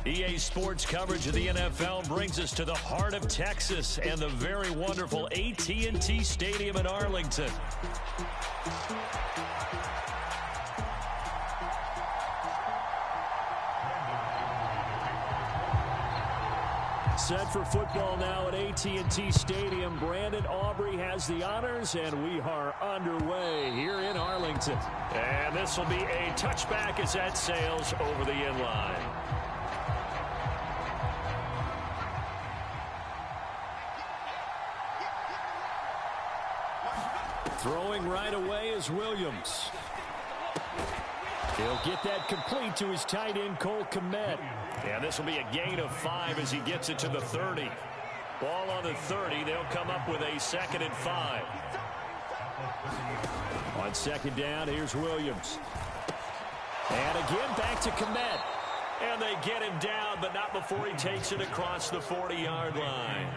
EA Sports coverage of the NFL brings us to the heart of Texas and the very wonderful AT&T Stadium in Arlington. Set for football now at AT&T Stadium. Brandon Aubrey has the honors, and we are underway here in Arlington. And this will be a touchback as that sails over the end line. Throwing right away is Williams. He'll get that complete to his tight end, Cole Kmet. And this will be a gain of 5 as he gets it to the 30. Ball on the 30. They'll come up with a 2nd and 5. On 2nd down, here's Williams. And again, back to Kmet. And they get him down, but not before he takes it across the 40-yard line.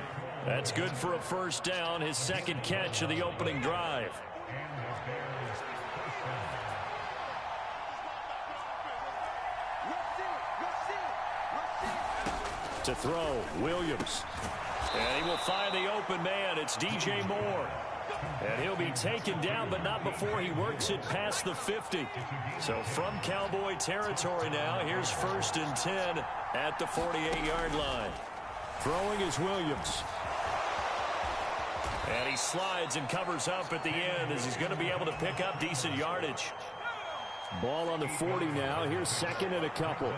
That's good for a 1st down, his 2nd catch of the opening drive. To throw, Williams. And he will find the open man. It's DJ Moore. And he'll be taken down, but not before he works it past the 50. So from Cowboy territory now, here's 1st and 10 at the 48-yard line. Throwing is Williams. And he slides and covers up at the end as he's going to be able to pick up decent yardage. Ball on the 40 now. Here's 2nd and a couple.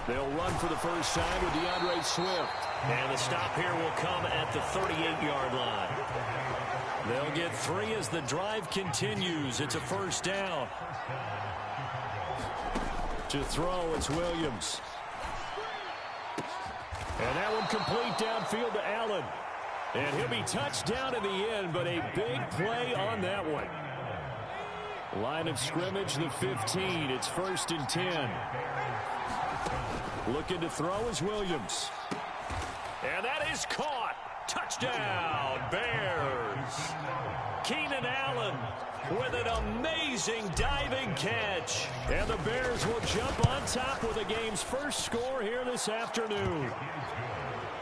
They'll run for the first time with DeAndre Swift. And the stop here will come at the 38-yard line. They'll get 3 as the drive continues. It's a 1st down. To throw, it's Williams. And that one complete downfield to Allen. And he'll be touched down in the end, but a big play on that one. Line of scrimmage, the 15. It's 1st and 10. Looking to throw is Williams. And that is caught. Touchdown, Bears. Keenan Allen with an amazing diving catch. And the Bears will jump on top with the game's first score here this afternoon.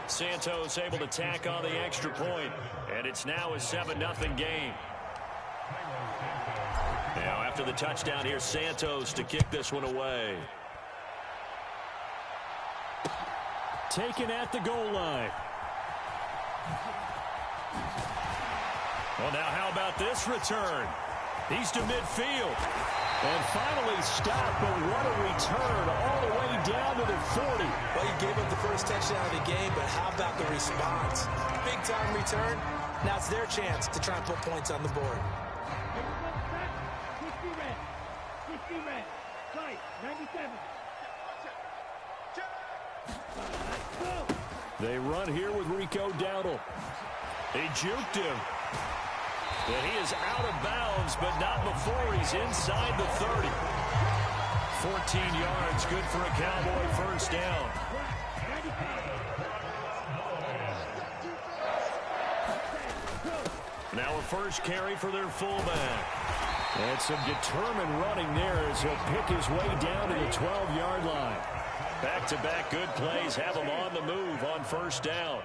Santos able to tack on the extra point, and it's now a 7-0 game. Now after the touchdown, here's Santos to kick this one away. Taken at the goal line. Well, now how about this return? He's to midfield. And finally stopped, but what a return all the way down to the 40. Well, he gave up the first touchdown of the game, but how about the response? Big-time return. Now it's their chance to try and put points on the board. They run here with Rico Dowdle. He juked him. And he is out of bounds, but not before he's inside the 30. 14 yards, good for a Cowboy 1st down. Now a first carry for their fullback. And some determined running there as he'll pick his way down to the 12-yard line. Back-to-back good plays have him on the move on 1st down.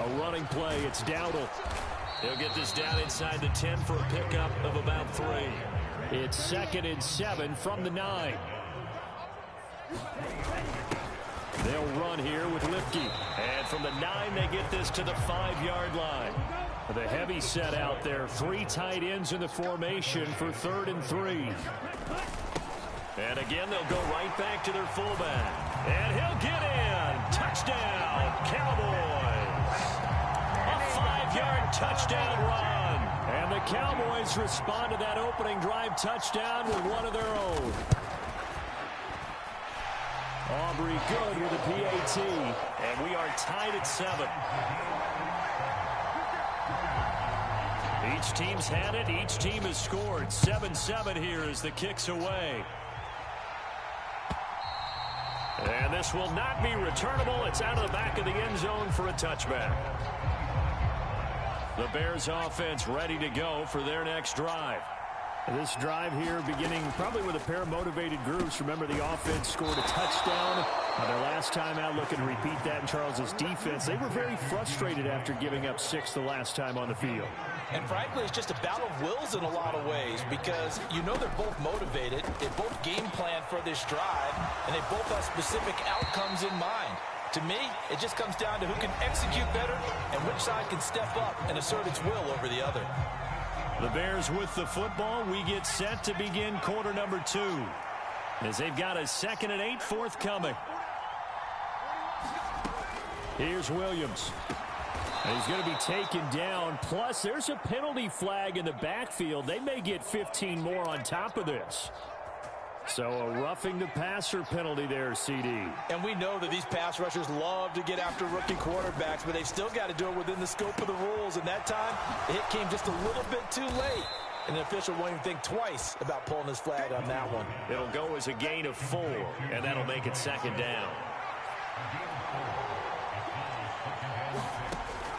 A running play, it's Dowdle. He'll get this down inside the 10 for a pickup of about 3. It's 2nd and 7 from the 9. They'll run here with Lipke. And from the 9, they get this to the 5-yard line. The heavy set out there. 3 tight ends in the formation for 3rd and 3. And again, they'll go right back to their fullback. And he'll get in. Touchdown, Cowboys. A 5-yard touchdown run. And the Cowboys respond to that opening drive touchdown with one of their own. Aubrey good with a PAT. And we are tied at 7. Each team's had it. Each team has scored. 7-7 here as the kick's away. And this will not be returnable. It's out of the back of the end zone for a touchback. The Bears offense ready to go for their next drive. This drive here beginning probably with a pair of motivated groups. Remember, the offense scored a touchdown on their last time out, looking to repeat that in Charles's defense. They were very frustrated after giving up 6 the last time on the field. And frankly, it's just a battle of wills in a lot of ways because you know they're both motivated. They both game plan for this drive, and they both have specific outcomes in mind. To me, it just comes down to who can execute better and which side can step up and assert its will over the other. The Bears with the football. We get set to begin quarter number 2 as they've got a 2nd and 8 forthcoming. Here's Williams. And he's going to be taken down. Plus, there's a penalty flag in the backfield. They may get 15 more on top of this. So a roughing the passer penalty there, CD. And we know that these pass rushers love to get after rookie quarterbacks, but they've still got to do it within the scope of the rules. And that time, the hit came just a little bit too late. And the official won't even think twice about pulling his flag on that one. It'll go as a gain of 4, and that'll make it 2nd down.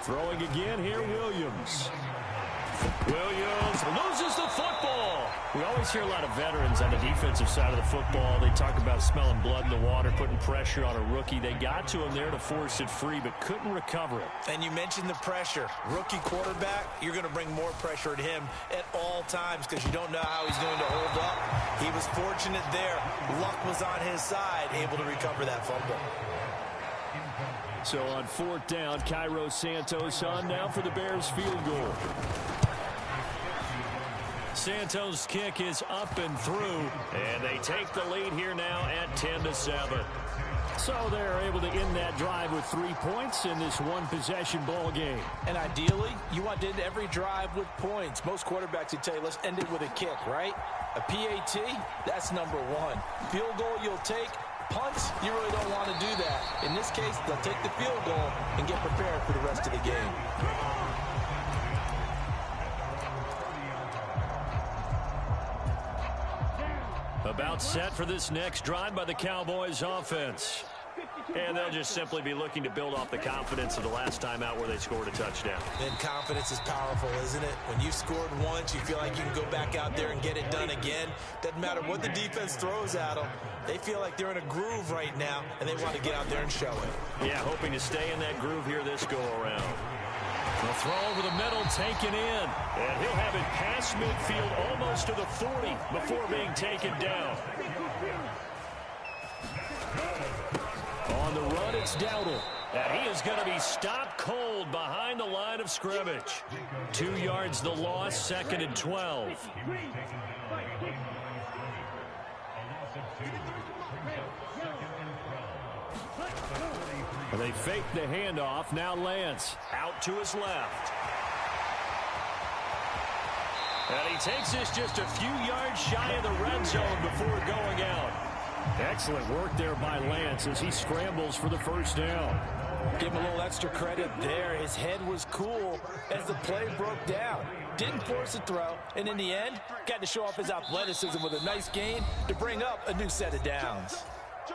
Throwing again here, Williams. Williams loses the football. We always hear a lot of veterans on the defensive side of the football. They talk about smelling blood in the water, putting pressure on a rookie. They got to him there to force it free, but couldn't recover it. And you mentioned the pressure. Rookie quarterback, you're going to bring more pressure at him at all times because you don't know how he's going to hold up. He was fortunate there. Luck was on his side, able to recover that fumble. So on 4th down, Cairo Santos on now for the Bears field goal. Santos' kick is up and through, and they take the lead here now at 10-7. So they're able to end that drive with 3 points in this one-possession ball game. And ideally, you want to end every drive with points. Most quarterbacks would tell you, let's end it with a kick, right? A PAT, that's number 1. Field goal you'll take. Punts, you really don't want to do that. In this case, they'll take the field goal and get prepared for the rest of the game. About set for this next drive by the Cowboys offense. And they'll just simply be looking to build off the confidence of the last time out where they scored a touchdown. And confidence is powerful, isn't it? When you've scored once, you feel like you can go back out there and get it done again. Doesn't matter what the defense throws at them. They feel like they're in a groove right now, and they want to get out there and show it. Yeah, hoping to stay in that groove here this go-around. The throw over the middle, taken in. And he'll have it past midfield almost to the 40 before being taken down. On the run, it's Dowdle. And he is going to be stopped cold behind the line of scrimmage. 2 yards the loss, 2nd and 12. And they fake the handoff. Now Lance out to his left. And he takes this just a few yards shy of the red zone before going out. Excellent work there by Lance as he scrambles for the 1st down. Give him a little extra credit there. His head was cool as the play broke down. Didn't force a throw, and in the end, got to show off his athleticism with a nice gain to bring up a new set of downs.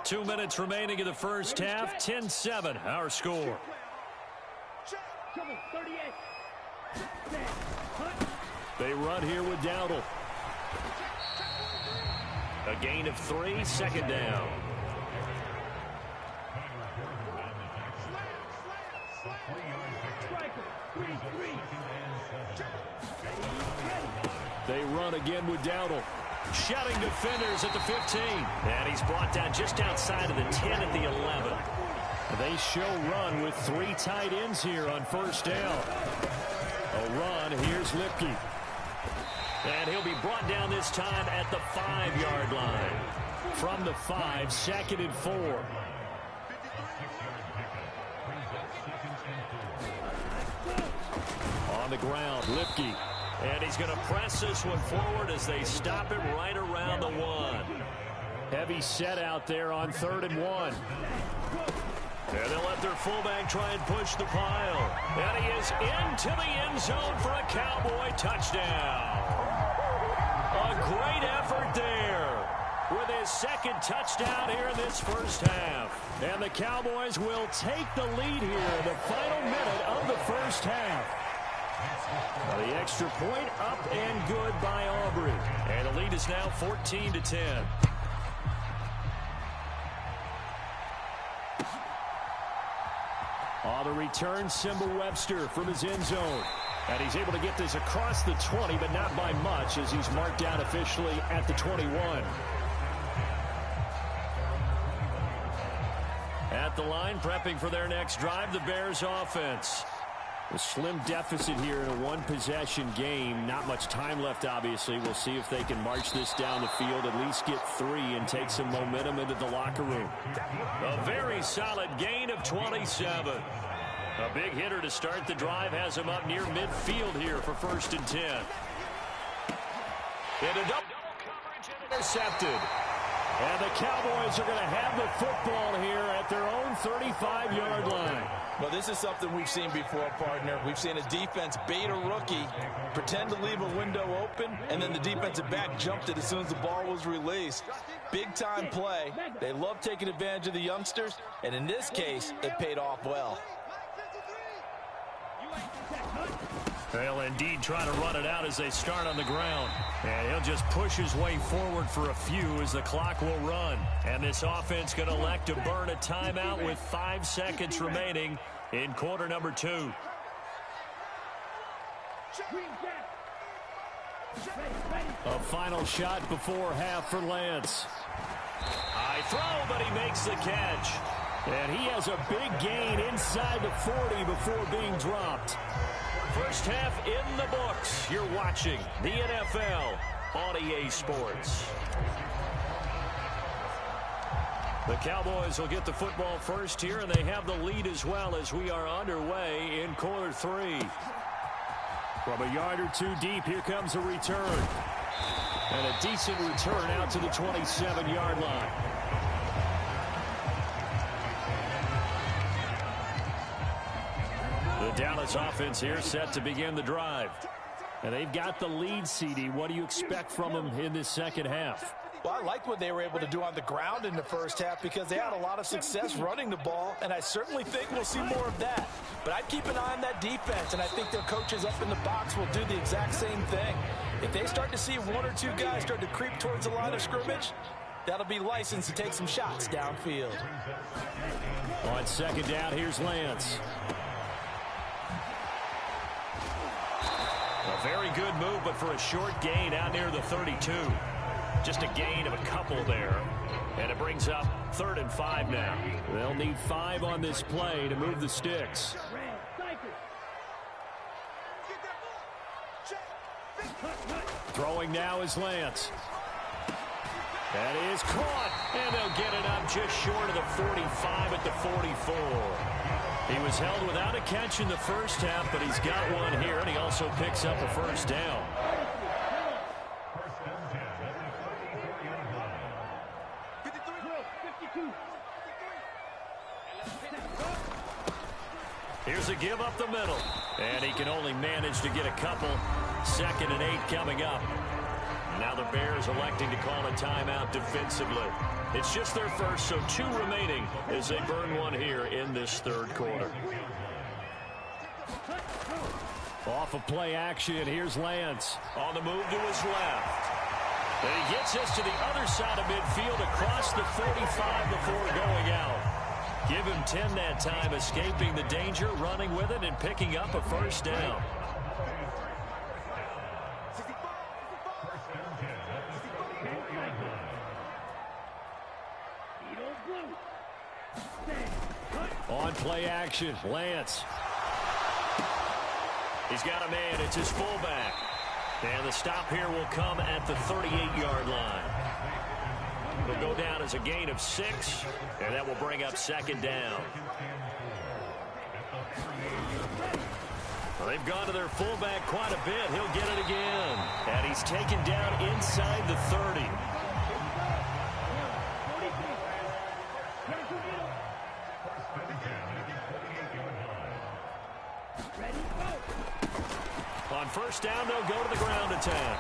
2 minutes remaining in the first half. 10-7, our score. They run here with Dowdle. A gain of 3, 2nd down. They run again with Dowdle. Shutting defenders at the 15. And he's brought down just outside of the 10 at the 11. They show run with 3 tight ends here on 1st down. A run, here's Lipke. And he'll be brought down this time at the 5-yard line. From the 5, 2nd and 4. On the ground, Lipke. And he's going to press this one forward as they stop him right around the 1. Heavy set out there on 3rd and 1. And they'll let their fullback try and push the pile. And he is into the end zone for a Cowboy touchdown. A great effort there with his 2nd touchdown here in this first half. And the Cowboys will take the lead here in the final minute of the first half. Well, the extra point up and good by Aubrey. And the lead is now 14-10. On the return, Simba Webster from his end zone. And he's able to get this across the 20, but not by much, as he's marked down officially at the 21. At the line, prepping for their next drive, the Bears offense. A slim deficit here in a one-possession game. Not much time left, obviously. We'll see if they can march this down the field, at least get 3, and take some momentum into the locker room. A very solid gain of 27. A big hitter to start the drive has him up near midfield here for 1st and 10. Into double coverage and intercepted. And the Cowboys are going to have the football here at their own 35-yard line. Well, this is something we've seen before, partner. We've seen a defense bait a rookie, pretend to leave a window open, and then the defensive back jumped it as soon as the ball was released. Big-time play. They love taking advantage of the youngsters, and in this case, it paid off well. They'll indeed try to run it out as they start on the ground. And he'll just push his way forward for a few as the clock will run. And this offense going to elect to burn a timeout with 5 seconds remaining in quarter number 2. A final shot before half for Lance. High throw, but he makes the catch. And he has a big gain inside the 40 before being dropped. First half in the books. You're watching the NFL on EA Sports. The Cowboys will get the football first here, and they have the lead as well as we are underway in quarter 3. From a yard or 2 deep, here comes a return. And a decent return out to the 27-yard line. The Dallas offense here set to begin the drive. And they've got the lead, CD. What do you expect from them in this second half? Well, I liked what they were able to do on the ground in the first half because they had a lot of success running the ball, and I certainly think we'll see more of that. But I'd keep an eye on that defense, and I think their coaches up in the box will do the exact same thing. If they start to see 1 or 2 guys start to creep towards the line of scrimmage, that'll be licensed to take some shots downfield. On second down, here's Lance. A very good move, but for a short gain out near the 32. Just a gain of a couple there. And it brings up 3rd and 5 now. They'll need 5 on this play to move the sticks. Throwing now is Lance. That is caught. And they'll get it up just short of the 45 at the 44. He was held without a catch in the first half, but he's got one here, and he also picks up a first down. Here's a give up the middle, and he can only manage to get a couple. 2nd and 8 coming up. Now the Bears electing to call a timeout defensively. It's just their first, so 2 remaining as they burn one here in this 3rd quarter. Off of play action, here's Lance. On the move to his left. And he gets us to the other side of midfield across the 45 before going out. Give him 10 that time, escaping the danger, running with it, and picking up a first down. On play action, Lance. He's got a man. It's his fullback. And the stop here will come at the 38-yard line. It'll go down as a gain of 6, and that will bring up 2nd down. Well, they've gone to their fullback quite a bit. He'll get it again. And he's taken down inside the 30. On first down, they'll go to the ground attack.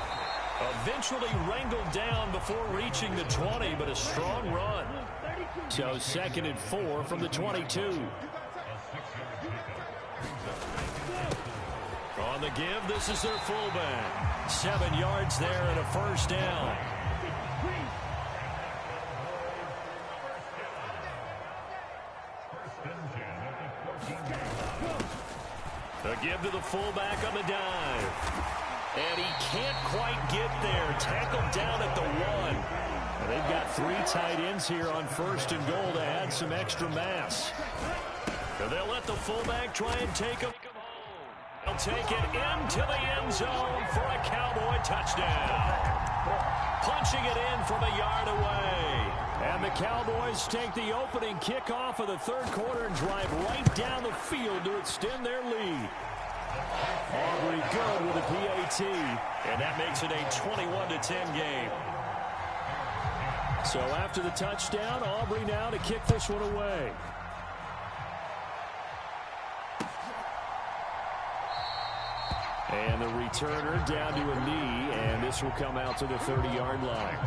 Eventually wrangled down before reaching the 20, but a strong run. So 2nd and 4 from the 22. On On the give, this is their fullback. 7 yards there and a first down. The give to the fullback on the dive. And he can't quite get there. Tackled down at the 1. And they've got 3 tight ends here on first and goal to add some extra mass. And they'll let the fullback try and take him home. They'll take it into the end zone for a Cowboy touchdown. Punching it in from a yard away. And the Cowboys take the opening kickoff of the third quarter and drive right down the field to extend their lead. Aubrey good with a PAT. And that makes it a 21-10 game. So after the touchdown, Aubrey now to kick this one away. And the returner down to a knee, and this will come out to the 30-yard line.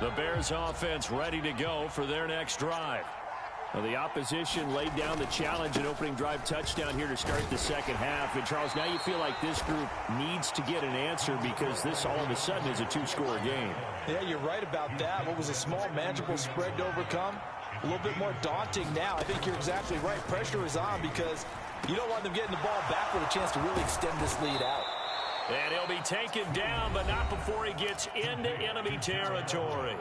The Bears offense ready to go for their next drive. Well, the opposition laid down the challenge and opening drive touchdown here to start the second half. And, Charles, now you feel like this group needs to get an answer because this all of a sudden is a 2-score game. Yeah, you're right about that. What was a small, manageable spread to overcome? A little bit more daunting now. I think you're exactly right. Pressure is on because you don't want them getting the ball back with a chance to really extend this lead out. And he'll be taken down, but not before he gets into enemy territory.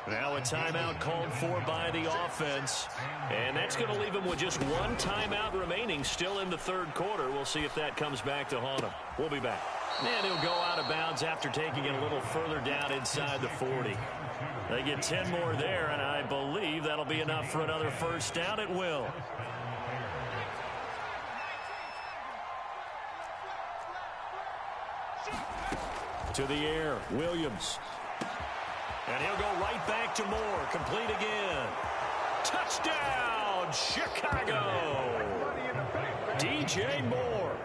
Now a timeout called for by the offense. And that's going to leave him with just 1 timeout remaining still in the third quarter. We'll see if that comes back to haunt him. We'll be back. And he'll go out of bounds after taking it a little further down inside the 40. They get 10 more there, and I believe that'll be enough for another first down. It will. To the air, Williams. And he'll go right back to Moore. Complete again. Touchdown, Chicago. DJ Moore,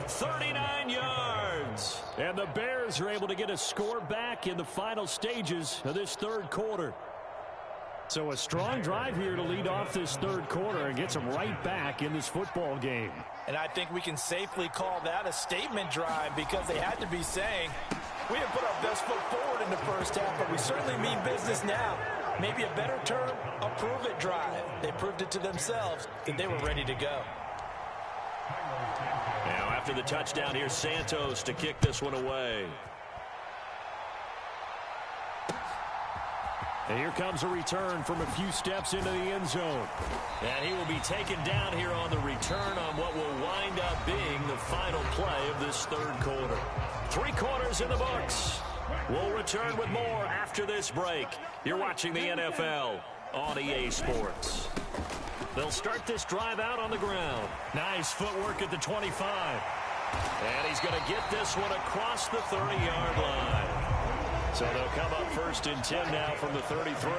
39 yards. And the Bears are able to get a score back in the final stages of this third quarter. So a strong drive here to lead off this third quarter and gets them right back in this football game. And I think we can safely call that a statement drive because they had to be saying, we didn't put our best foot forward in the first half, but we certainly mean business now. Maybe a better term, a prove-it drive. They proved it to themselves that they were ready to go. Now after the touchdown, here's Santos to kick this one away. And here comes a return from a few steps into the end zone. And he will be taken down here on the return on what will wind up being the final play of this third quarter. 3 quarters in the books. We'll return with more after this break. You're watching the NFL on EA Sports. They'll start this drive out on the ground. Nice footwork at the 25. And he's going to get this one across the 30-yard line. So they'll come up first and 10 now from the 33.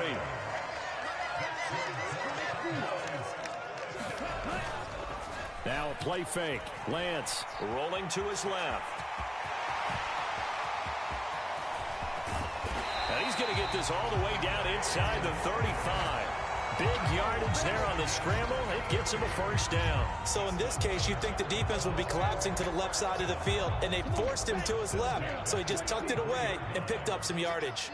Now a play fake. Lance rolling to his left. And he's going to get this all the way down inside the 35. Big yardage there on the scramble. It gets him a first down. So in this case, you'd think the defense would be collapsing to the left side of the field, and they forced him to his left. So he just tucked it away and picked up some yardage.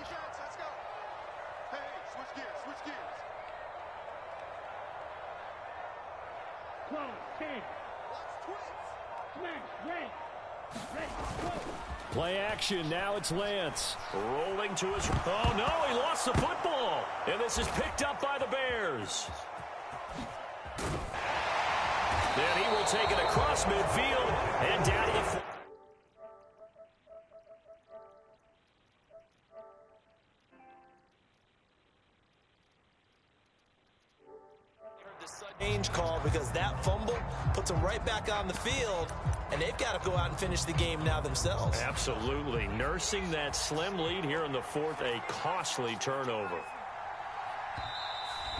Play action. Now it's Lance. Rolling to his... Oh, no, he lost the football. And this is picked up by the Bears. Then he will take it across midfield and down to the... Change call because that fumble puts them right back on the field, and they've got to go out and finish the game now themselves. Absolutely. Nursing that slim lead here in the fourth, a costly turnover.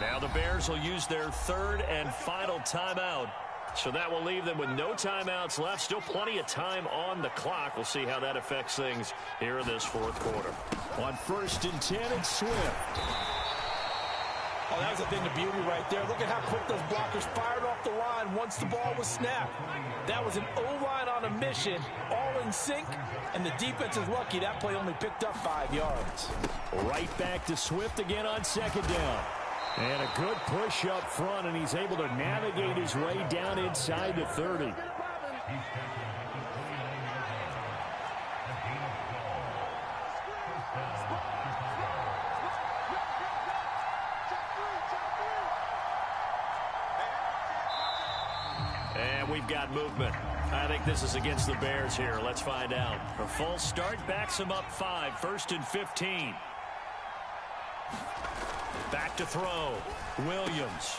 Now the Bears will use their third and final timeout. So that will leave them with no timeouts left. Still plenty of time on the clock. We'll see how that affects things here in this fourth quarter. On first and 10, it's Swift. Oh, that was a thing of beauty right there. Look at how quick those blockers fired off the line once the ball was snapped. That was an O-line on a mission, all in sync, and the defense is lucky that play only picked up 5 yards. Right back to Swift again on second down. And a good push up front, and he's able to navigate his way down inside the 30. And we've got movement. I think this is against the Bears here. Let's find out. A false start backs him up 5, 1st and 15. Back to throw. Williams.